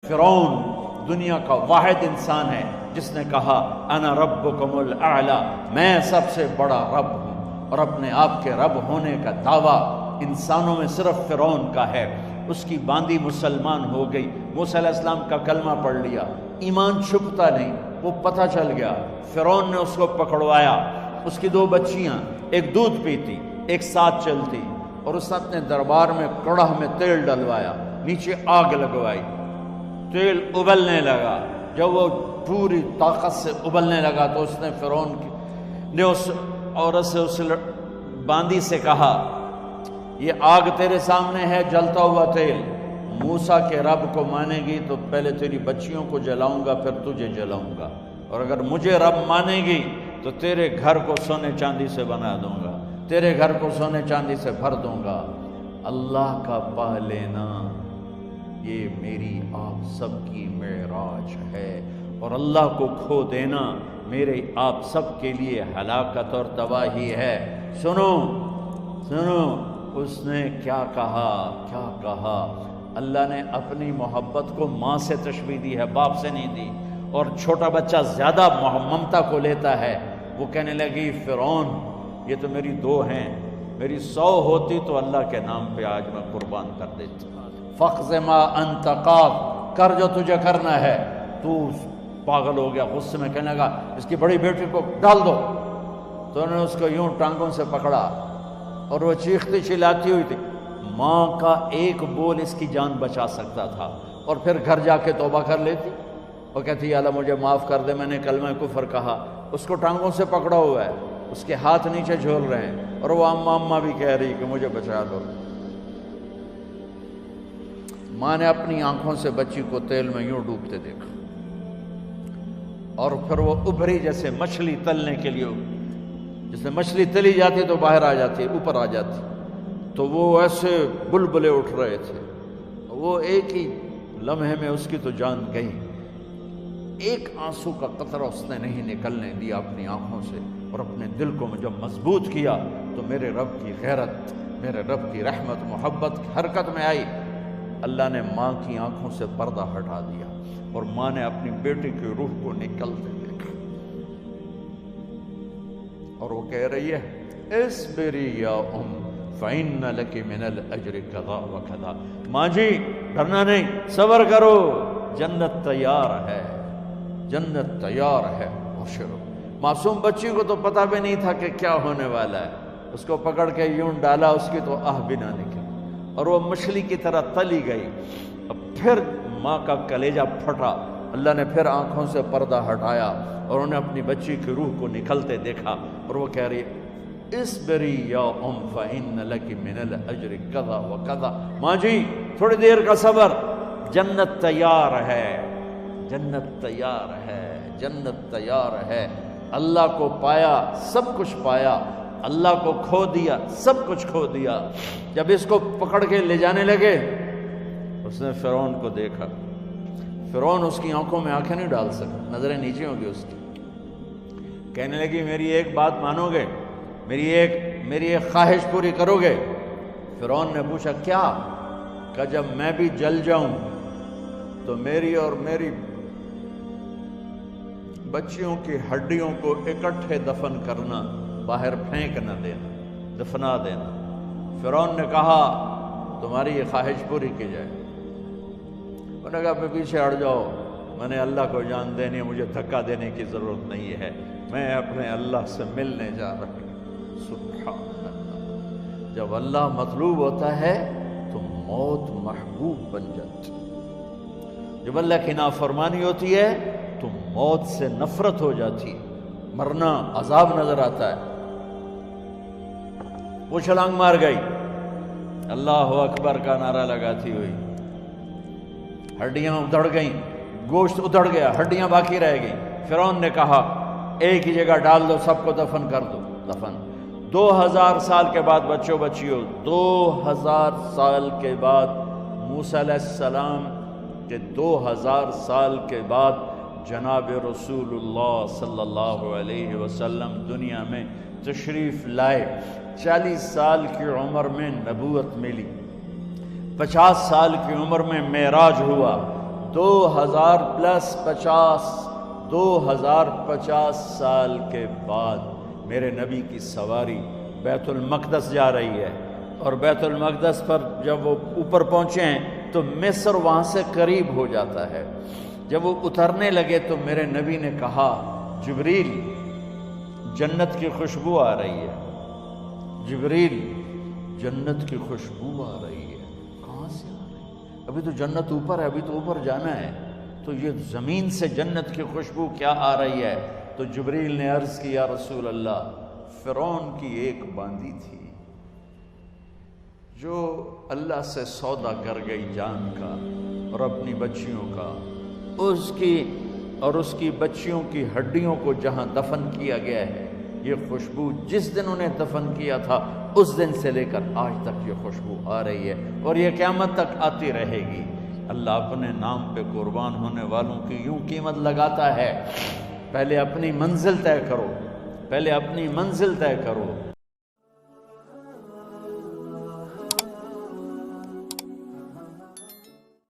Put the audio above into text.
فرعون دنیا کا واحد انسان ہے جس نے کہا انا ربکم الاعلی، میں سب سے بڑا رب ہوں، اور اپنے آپ کے رب ہونے کا دعویٰ انسانوں میں صرف فرعون کا ہے۔ اس کی باندی مسلمان ہو گئی، موسیٰ علیہ السلام کا کلمہ پڑھ لیا، ایمان چھپتا نہیں، وہ پتہ چل گیا۔ فرعون نے اس کو پکڑوایا، اس کی 2 بچیاں، ایک دودھ پیتی ایک ساتھ چلتی، اور اس نے اپنے دربار میں کڑاہ میں تیل ڈلوایا، نیچے آگ لگوائی، تیل ابلنے لگا۔ جب وہ پوری طاقت سے ابلنے لگا تو اس نے فرعون نے اس عورت سے، اس باندی سے کہا یہ آگ تیرے سامنے ہے، جلتا ہوا تیل، موسیٰ کے رب کو مانے گی تو پہلے تیری بچیوں کو جلاؤں گا پھر تجھے جلاؤں گا، اور اگر مجھے رب مانے گی تو تیرے گھر کو سونے چاندی سے بنا دوں گا، تیرے گھر کو سونے چاندی سے بھر دوں گا۔ اللہ کا پا لینا یہ میری آپ سب کی معراج ہے، اور اللہ کو کھو دینا میرے آپ سب کے لیے ہلاکت اور تباہی ہے۔ سنو سنو اس نے کیا کہا۔ اللہ نے اپنی محبت کو ماں سے تشبیہ دی ہے، باپ سے نہیں دی، اور چھوٹا بچہ زیادہ ممتا کو لیتا ہے۔ وہ کہنے لگی فرعون یہ تو میری 2 ہیں، میری 100 ہوتی تو اللہ کے نام پہ آج میں قربان کر دیتا۔ فَاقْضِ مَا أَنْتَ قَاضٍ، کر جو تجھے کرنا ہے۔ تو پاگل ہو گیا، غصے میں کہنے لگا اس کی بڑی بیٹی کو ڈال دو۔ تو انہوں نے اس کو یوں ٹانگوں سے پکڑا، اور وہ چیختی چلاتی ہوئی تھی۔ ماں کا ایک بول اس کی جان بچا سکتا تھا، اور پھر گھر جا کے توبہ کر لیتی، اور کہتی اللہ مجھے معاف کر دے، میں نے کلمہ کفر کہا۔ اس کو ٹانگوں سے پکڑا ہوا ہے، اس کے ہاتھ نیچے جھول رہے ہیں، اور وہ اماں بھی کہہ رہی کہ مجھے بچا لو۔ ماں نے اپنی آنکھوں سے بچی کو تیل میں یوں ڈوبتے دیکھا، اور پھر وہ ابھری جیسے مچھلی تلنے کے لیے، جیسے مچھلی تلی جاتی تو باہر آ جاتی، اوپر آ جاتی، تو وہ ایسے بلبلے اٹھ رہے تھے۔ وہ ایک ہی لمحے میں اس کی تو جان گئی، ایک آنسو کا قطرہ اس نے نہیں نکلنے دیا اپنی آنکھوں سے، اور اپنے دل کو جب مضبوط کیا تو میرے رب کی غیرت، میرے رب کی رحمت محبت حرکت میں آئی۔ اللہ نے ماں کی آنکھوں سے پردہ ہٹا دیا، اور ماں نے اپنی بیٹی کی روح کو نکلتے دیکھا، اور وہ کہہ رہی ہے اصبری یا ام فإن لک من الأجر کذا وکذا۔ ماں جی ڈرنا نہیں، صبر کرو، جنت تیار ہے، جنت تیار ہے، بشرو۔ معصوم بچی کو تو پتہ بھی نہیں تھا کہ کیا ہونے والا ہے، اس کو پکڑ کے یوں ڈالا، اس کی تو آہ بھی نہ نکلی، اور وہ مچھلی کی طرح تلی گئی۔ اب پھر ماں کا کلیجہ پھٹا، اللہ نے پھر آنکھوں سے پردہ ہٹایا، اور انہیں اپنی بچی کی روح کو نکلتے دیکھا، اور وہ کہہ رہی اصبری یا ام فإن لک من الأجر کذا وکذا۔ ماں جی تھوڑی دیر کا صبر، جنت تیار ہے، جنت تیار ہے، جنت تیار ہے۔ اللہ کو پایا سب کچھ پایا، اللہ کو کھو دیا سب کچھ کھو دیا۔ جب اس کو پکڑ کے لے جانے لگے، اس نے فرعون کو دیکھا۔ فرعون اس کی آنکھوں میں آنکھیں نہیں ڈال سکا، نظریں نیچے ہوں گی اس کی۔ کہنے لگی میری ایک بات مانو گے، میری ایک خواہش پوری کرو گے؟ فرعون نے پوچھا کیا؟ کہ جب میں بھی جل جاؤں تو میری اور میری بچیوں کی ہڈیوں کو اکٹھے دفن کرنا، باہر پھینک نہ دینا، دفنا دینا۔ فرعون نے کہا تمہاری یہ خواہش پوری کی جائے۔ انہوں نے کہا پیچھے ہٹ جاؤ، میں نے اللہ کو جان دینی ہے، مجھے دھکا دینے کی ضرورت نہیں ہے، میں اپنے اللہ سے ملنے جا رہا ہوں۔ سبحان اللہ، جب اللہ مطلوب ہوتا ہے تو موت محبوب بن جاتی، جب اللہ کی نافرمانی ہوتی ہے تو موت سے نفرت ہو جاتی، مرنا عذاب نظر آتا ہے۔ وہ چھلانگ مار گئی، اللہ اکبر کا نعرہ لگاتی ہوئی، ہڈیاں ادھڑ گئیں، گوشت ادھڑ گیا، ہڈیاں باقی رہ گئیں۔ فرعون نے کہا ایک ہی جگہ ڈال دو، سب کو دفن کر دو۔ دفن 2000 سال کے بعد، بچوں بچیوں 2000 سال کے بعد، موسیٰ علیہ السلام کے 2000 سال کے بعد جناب رسول اللہ صلی اللہ علیہ وسلم دنیا میں تشریف لائے۔ 40 سال کی عمر میں نبوت ملی، 50 سال کی عمر میں معراج ہوا، 2050 سال کے بعد میرے نبی کی سواری بیت المقدس جا رہی ہے، اور بیت المقدس پر جب وہ اوپر پہنچے ہیں تو مصر وہاں سے قریب ہو جاتا ہے۔ جب وہ اترنے لگے تو میرے نبی نے کہا جبریل جنت کی خوشبو آ رہی ہے، جبریل جنت کی خوشبو آ رہی ہے۔ کہاں سے آ رہی ہے؟ ابھی تو جنت اوپر ہے، ابھی تو اوپر جانا ہے، تو یہ زمین سے جنت کی خوشبو کیا آ رہی ہے؟ تو جبریل نے عرض کی یا رسول اللہ، فرعون کی ایک باندی تھی جو اللہ سے سودا کر گئی جان کا اور اپنی بچیوں کا، اس کی بچیوں کی ہڈیوں کو جہاں دفن کیا گیا ہے، یہ خوشبو جس دن انہیں دفن کیا تھا اس دن سے لے کر آج تک یہ خوشبو آ رہی ہے، اور یہ قیامت تک آتی رہے گی۔ اللہ اپنے نام پہ قربان ہونے والوں کی یوں قیمت لگاتا ہے، پہلے اپنی منزل طے کرو، پہلے اپنی منزل طے کرو۔